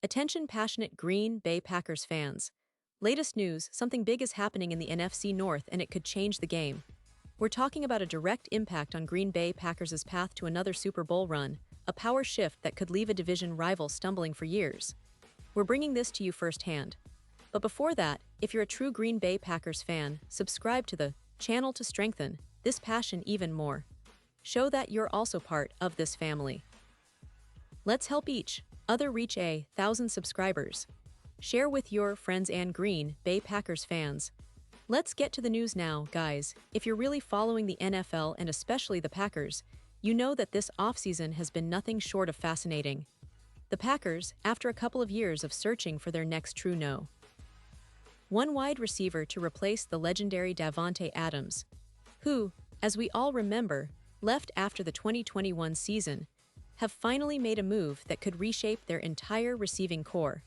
Attention passionate Green Bay Packers fans. Latest news, something big is happening in the NFC North and it could change the game. We're talking about a direct impact on Green Bay Packers' path to another Super Bowl run, a power shift that could leave a division rival stumbling for years. We're bringing this to you firsthand. But before that, if you're a true Green Bay Packers fan, subscribe to the channel to strengthen this passion even more. Show that you're also part of this family. Let's help each other reach 1,000 subscribers. Share with your friends and Green Bay Packers fans. Let's get to the news now, guys. If you're really following the NFL and especially the Packers, you know that this offseason has been nothing short of fascinating. The Packers, after a couple of years of searching for their next true no. One wide receiver to replace the legendary Davante Adams, who, as we all remember, left after the 2021 season, have finally made a move that could reshape their entire receiving core.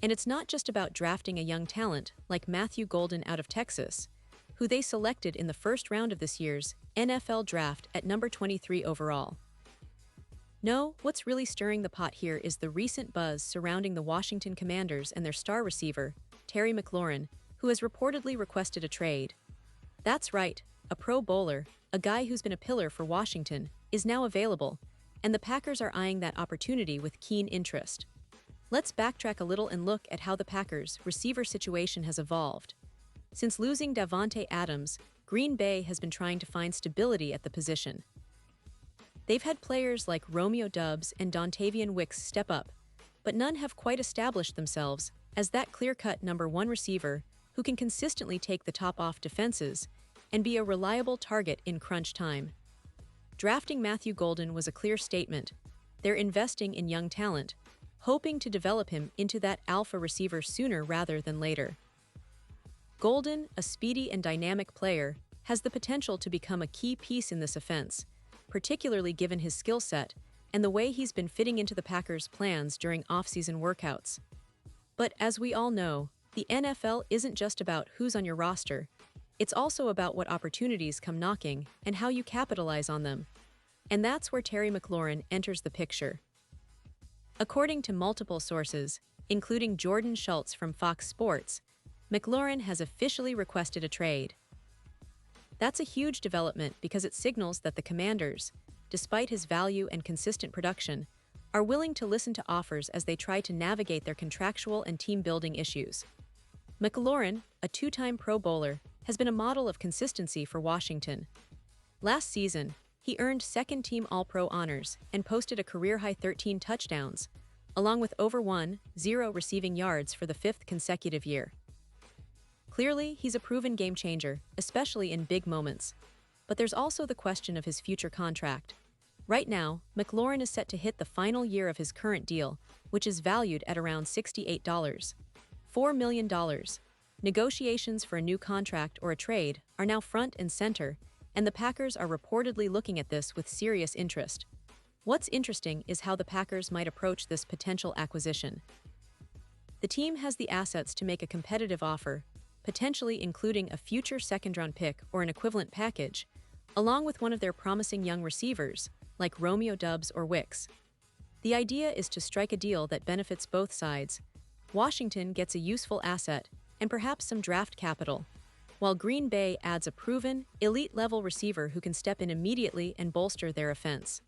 And it's not just about drafting a young talent like Matthew Golden out of Texas, who they selected in the first round of this year's NFL Draft at number 23 overall. No, what's really stirring the pot here is the recent buzz surrounding the Washington Commanders and their star receiver, Terry McLaurin, who has reportedly requested a trade. That's right, a Pro Bowler, a guy who's been a pillar for Washington, is now available, and the Packers are eyeing that opportunity with keen interest. Let's backtrack a little and look at how the Packers' receiver situation has evolved. Since losing Davante Adams, Green Bay has been trying to find stability at the position. They've had players like Romeo Doubs and Dontavian Wicks step up, but none have quite established themselves as that clear-cut number one receiver who can consistently take the top off defenses and be a reliable target in crunch time. Drafting Matthew Golden was a clear statement. They're investing in young talent, hoping to develop him into that alpha receiver sooner rather than later. Golden, a speedy and dynamic player, has the potential to become a key piece in this offense, particularly given his skill set and the way he's been fitting into the Packers' plans during off-season workouts. But as we all know, the NFL isn't just about who's on your roster. It's also about what opportunities come knocking and how you capitalize on them. And that's where Terry McLaurin enters the picture. According to multiple sources, including Jordan Schultz from Fox Sports, McLaurin has officially requested a trade. That's a huge development because it signals that the Commanders, despite his value and consistent production, are willing to listen to offers as they try to navigate their contractual and team-building issues. McLaurin, a two-time Pro Bowler, has been a model of consistency for Washington. Last season, he earned second-team All-Pro honors and posted a career-high 13 touchdowns, along with over 1,000 receiving yards for the fifth consecutive year. Clearly, he's a proven game-changer, especially in big moments. But there's also the question of his future contract. Right now, McLaurin is set to hit the final year of his current deal, which is valued at around $68.4 million. Negotiations for a new contract or a trade are now front and center, and the Packers are reportedly looking at this with serious interest. What's interesting is how the Packers might approach this potential acquisition. The team has the assets to make a competitive offer, potentially including a future second-round pick or an equivalent package, along with one of their promising young receivers, like Romeo Doubs or Wicks. The idea is to strike a deal that benefits both sides. Washington gets a useful asset and perhaps some draft capital, while Green Bay adds a proven, elite-level receiver who can step in immediately and bolster their offense.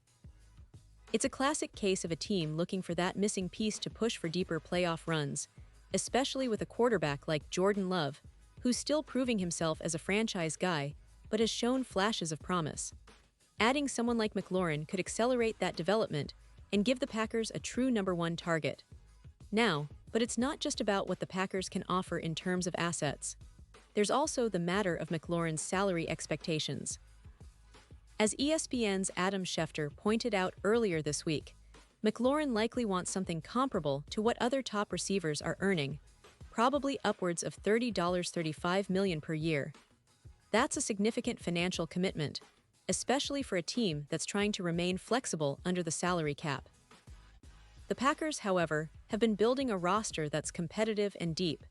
It's a classic case of a team looking for that missing piece to push for deeper playoff runs, especially with a quarterback like Jordan Love, who's still proving himself as a franchise guy, but has shown flashes of promise. Adding someone like McLaurin could accelerate that development and give the Packers a true number one target. Now, but it's not just about what the Packers can offer in terms of assets. There's also the matter of McLaurin's salary expectations. As ESPN's Adam Schefter pointed out earlier this week, McLaurin likely wants something comparable to what other top receivers are earning, probably upwards of $35 million per year. That's a significant financial commitment, especially for a team that's trying to remain flexible under the salary cap. The Packers, however, have been building a roster that's competitive and deep,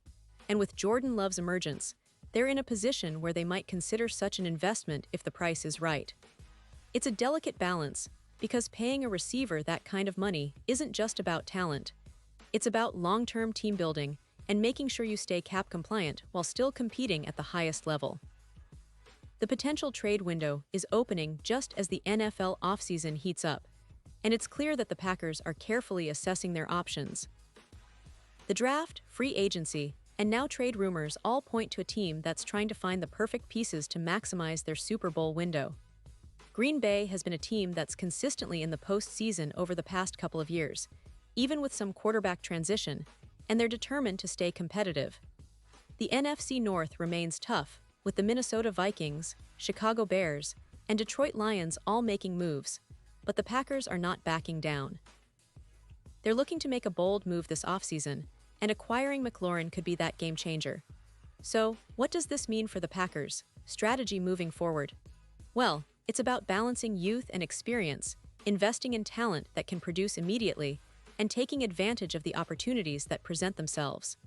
and with Jordan Love's emergence, they're in a position where they might consider such an investment if the price is right. It's a delicate balance, because paying a receiver that kind of money isn't just about talent. It's about long-term team building and making sure you stay cap compliant while still competing at the highest level. The potential trade window is opening just as the NFL offseason heats up, and it's clear that the Packers are carefully assessing their options. The draft, free agency, and now trade rumors all point to a team that's trying to find the perfect pieces to maximize their Super Bowl window. Green Bay has been a team that's consistently in the postseason over the past couple of years, even with some quarterback transition, and they're determined to stay competitive. The NFC North remains tough, with the Minnesota Vikings, Chicago Bears, and Detroit Lions all making moves, but the Packers are not backing down. They're looking to make a bold move this offseason, and acquiring McLaurin could be that game changer. So, what does this mean for the Packers' strategy moving forward? Well, it's about balancing youth and experience, investing in talent that can produce immediately, and taking advantage of the opportunities that present themselves.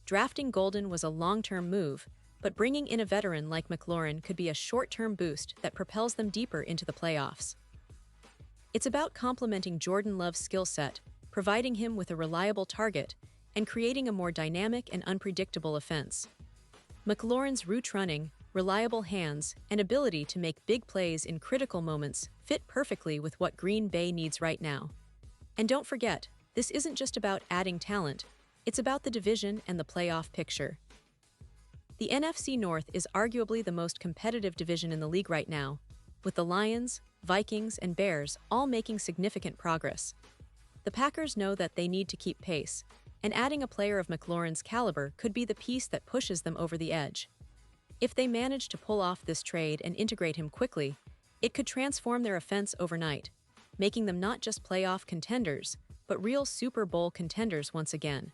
Drafting Golden was a long-term move, but bringing in a veteran like McLaurin could be a short-term boost that propels them deeper into the playoffs. It's about complementing Jordan Love's skill set, providing him with a reliable target, and creating a more dynamic and unpredictable offense. McLaurin's route running, reliable hands, and ability to make big plays in critical moments fit perfectly with what Green Bay needs right now. And don't forget, this isn't just about adding talent, it's about the division and the playoff picture. The NFC North is arguably the most competitive division in the league right now, with the Lions, Vikings, and Bears all making significant progress. The Packers know that they need to keep pace, and adding a player of McLaurin's caliber could be the piece that pushes them over the edge. If they manage to pull off this trade and integrate him quickly, it could transform their offense overnight, making them not just playoff contenders, but real Super Bowl contenders once again.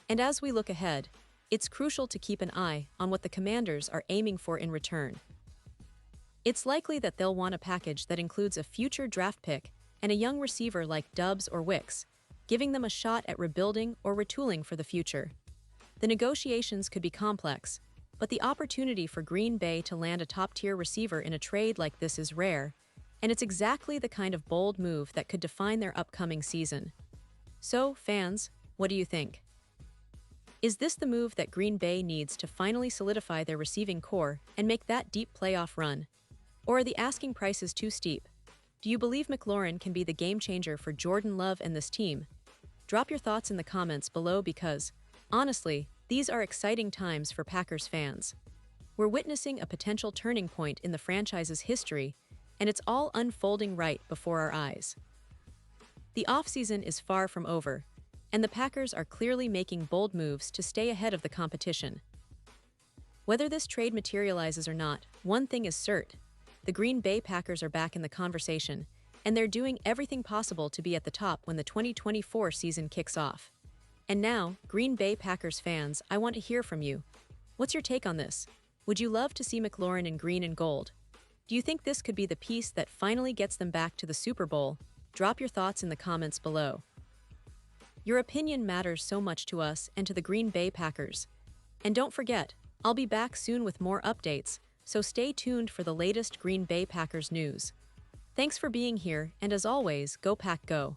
And as we look ahead, it's crucial to keep an eye on what the Commanders are aiming for in return. It's likely that they'll want a package that includes a future draft pick and a young receiver like Doubs or Wicks, giving them a shot at rebuilding or retooling for the future. The negotiations could be complex, but the opportunity for Green Bay to land a top-tier receiver in a trade like this is rare, and it's exactly the kind of bold move that could define their upcoming season. So, fans, what do you think? Is this the move that Green Bay needs to finally solidify their receiving core and make that deep playoff run? Or are the asking prices too steep? Do you believe McLaurin can be the game changer for Jordan Love and this team? Drop your thoughts in the comments below because, honestly, these are exciting times for Packers fans. We're witnessing a potential turning point in the franchise's history, and it's all unfolding right before our eyes. The offseason is far from over, and the Packers are clearly making bold moves to stay ahead of the competition. Whether this trade materializes or not, one thing is certain: the Green Bay Packers are back in the conversation, and they're doing everything possible to be at the top when the 2024 season kicks off. And now, Green Bay Packers fans, I want to hear from you. What's your take on this? Would you love to see McLaurin in green and gold? Do you think this could be the piece that finally gets them back to the Super Bowl? Drop your thoughts in the comments below. Your opinion matters so much to us and to the Green Bay Packers. And don't forget, I'll be back soon with more updates, so stay tuned for the latest Green Bay Packers news. Thanks for being here, and as always, go Pack Go!